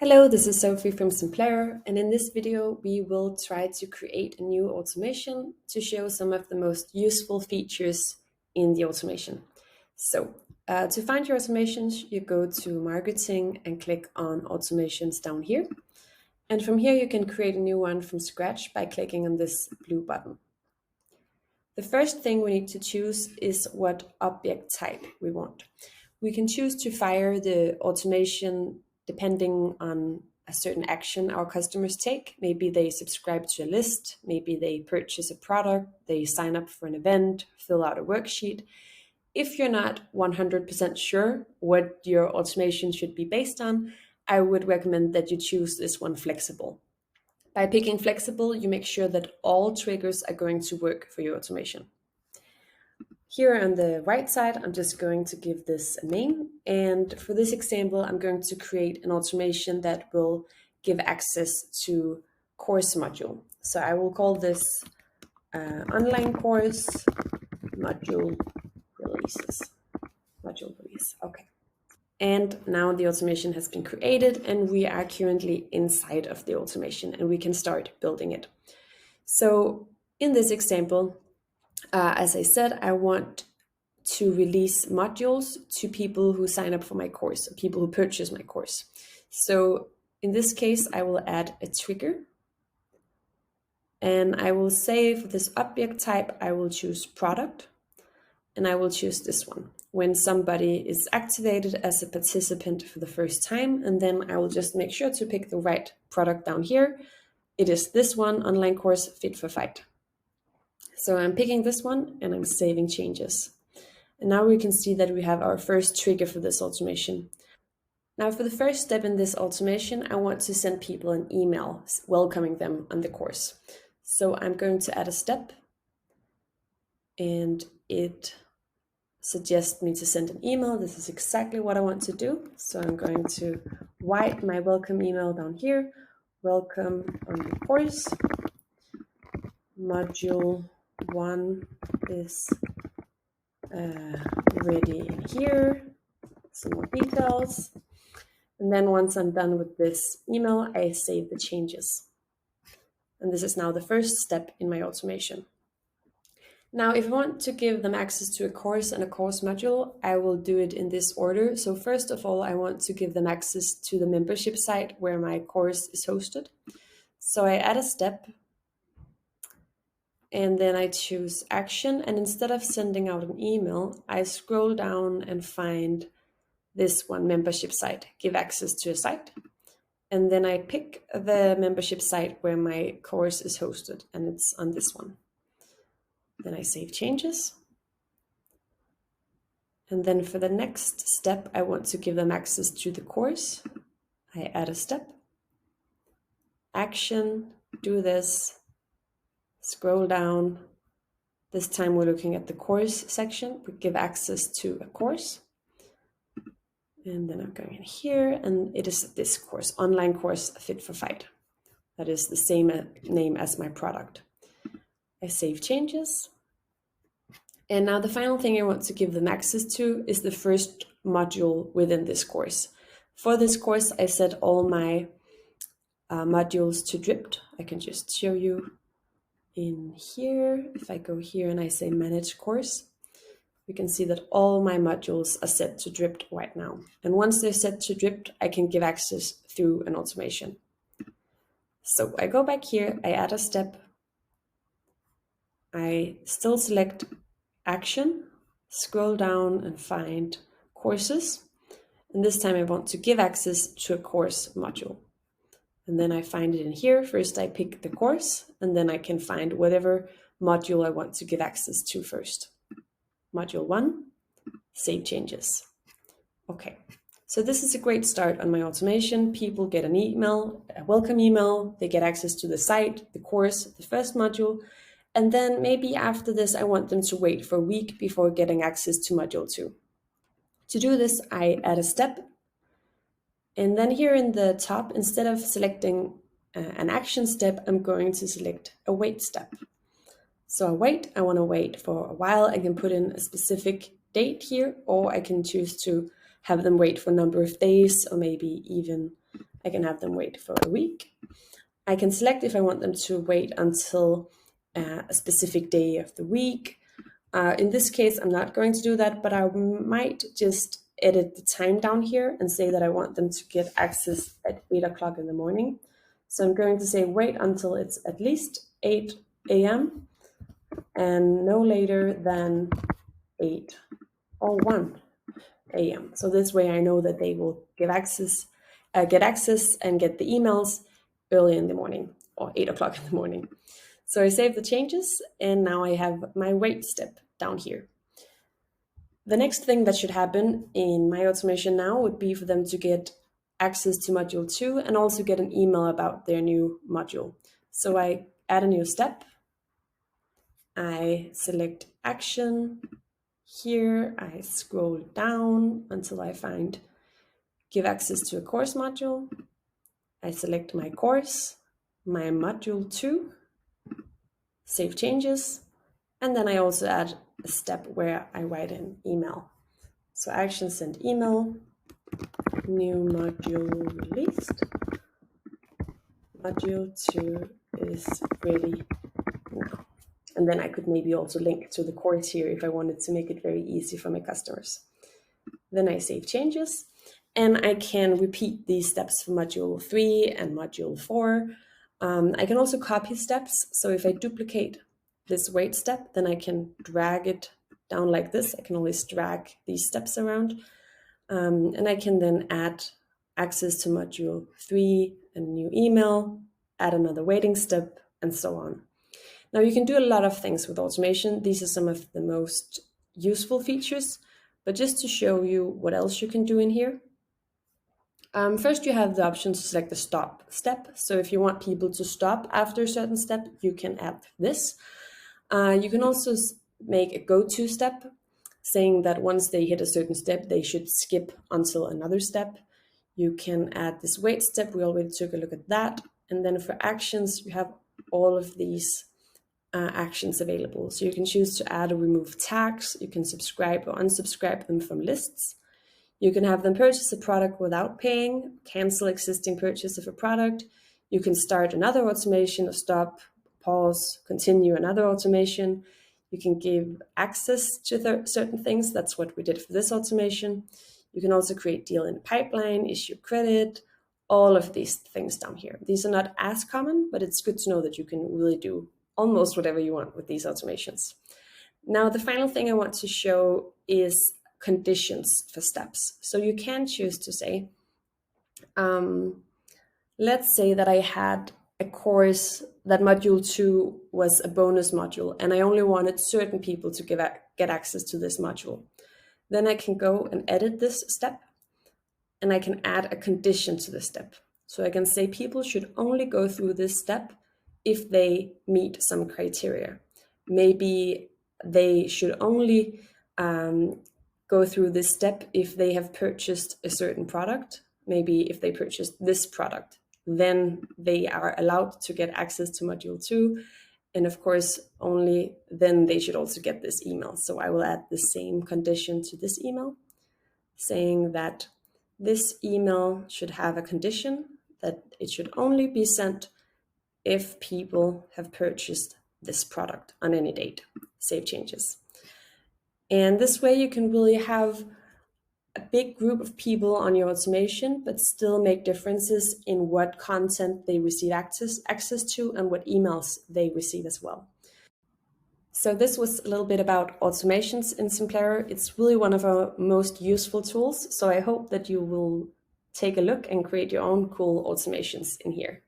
Hello, this is Sophie from Simplero, and in this video we will try to create a new automation to show some of the most useful features in the automation. So, to find your automations, you go to Marketing and click on Automations down here. And from here you can create a new one from scratch by clicking on this blue button. The first thing we need to choose is what object type we want. We can choose to fire the automation depending on a certain action our customers take. Maybe they subscribe to a list, maybe they purchase a product, they sign up for an event, fill out a worksheet. If you're not 100% sure what your automation should be based on, I would recommend that you choose this one flexible. By picking flexible, you make sure that all triggers are going to work for your automation. Here on the right side, I'm just going to give this a name. And for this example, I'm going to create an automation that will give access to course module. So I will call this online course module releases. Module release, okay. And now the automation has been created and we are currently inside of the automation and we can start building it. So in this example, as I said, I want to release modules to people who sign up for my course, people who purchase my course. So in this case, I will add a trigger. And I will say for this object type, I will choose product. And I will choose this one when somebody is activated as a participant for the first time. And then I will just make sure to pick the right product down here. It is this one, online course Fit for Fight. So I'm picking this one and I'm saving changes. And now we can see that we have our first trigger for this automation. Now for the first step in this automation, I want to send people an email welcoming them on the course. So I'm going to add a step and it suggests me to send an email. This is exactly what I want to do. So I'm going to write my welcome email down here. Welcome on the course. Module 1 is ready in here. Some more details. And then once I'm done with this email, I save the changes. And this is now the first step in my automation. Now, if I want to give them access to a course and a course module, I will do it in this order. So first of all, I want to give them access to the membership site where my course is hosted. So I add a step and then I choose action. And instead of sending out an email, I scroll down and find this one, membership site, give access to a site. And then I pick the membership site where my course is hosted, and it's on this one. Then I save changes. And then for the next step, I want to give them access to the course. I add a step, action, do this, scroll down. This time we're looking at the course section. We give access to a course. And then I'm going in here, and it is this course, online course Fit for Fight. That is the same name as my product. I save changes. And now the final thing I want to give them access to is the first module within this course. For this course, I set all my modules to dripped. I can just show you in here. If I go here and I say manage course, we can see that all my modules are set to dripped right now. And once they're set to dripped, I can give access through an automation. So I go back here, I add a step. I still select action, scroll down and find courses. And this time I want to give access to a course module. And then I find it in here. First I pick the course, and then I can find whatever module I want to give access to first. Module 1, save changes. Okay, so this is a great start on my automation. People get an email, a welcome email, they get access to the site, the course, the first module, and then maybe after this, I want them to wait for a week before getting access to module 2. To do this, I add a step. And then here in the top, instead of selecting an action step, I'm going to select a wait step. So I want to wait for a while. I can put in a specific date here, or I can choose to have them wait for a number of days or maybe even I can have them wait for a week. I can select if I want them to wait until a specific day of the week. In this case, I'm not going to do that, but I might just edit the time down here and say that I want them to get access at 8 o'clock in the morning. So I'm going to say wait until it's at least 8 a.m. and no later than 8 or 1 a.m. So this way I know that they will get access and get the emails early in the morning or 8 o'clock in the morning. So I save the changes, and now I have my wait step down here. The next thing that should happen in my automation now would be for them to get access to module 2 and also get an email about their new module. So I add a new step. I select action. Here I scroll down until I find give access to a course module. I select my course, my module 2, save changes, and then I also add a step where I write an email. So action send email, new module released, module 2 is ready now. And then I could maybe also link to the course here if I wanted to make it very easy for my customers. Then I save changes, and I can repeat these steps for module 3 and module 4. I can also copy steps. So if I duplicate this wait step, then I can drag it down like this. I can always drag these steps around. And I can then add access to module 3, a new email, add another waiting step, and so on. Now you can do a lot of things with automation. These are some of the most useful features, but just to show you what else you can do in here. First, you have the option to select the stop step. So if you want people to stop after a certain step, you can add this. You can also make a go-to step, saying that once they hit a certain step, they should skip until another step. You can add this wait step. We already took a look at that. And then for actions, you have all of these actions available. So you can choose to add or remove tags. You can subscribe or unsubscribe them from lists. You can have them purchase a product without paying, cancel existing purchase of a product. You can start another automation or stop, pause, continue another automation. You can give access to certain things. That's what we did for this automation. You can also create deal in pipeline, issue credit, all of these things down here. These are not as common, but it's good to know that you can really do almost whatever you want with these automations. Now, the final thing I want to show is conditions for steps. So you can choose to say, let's say that I had a course that module 2 was a bonus module, and I only wanted certain people to get access to this module. Then I can go and edit this step, and I can add a condition to this step. So I can say people should only go through this step if they meet some criteria. Maybe they should only go through this step if they have purchased a certain product. Maybe if they purchased this product, then they are allowed to get access to module 2. And of course, only then they should also get this email. So I will add the same condition to this email, saying that this email should have a condition that it should only be sent if people have purchased this product on any date. Save changes. And this way you can really have a big group of people on your automation, but still make differences in what content they receive access to and what emails they receive as well. So this was a little bit about automations in Simplero. It's really one of our most useful tools. So I hope that you will take a look and create your own cool automations in here.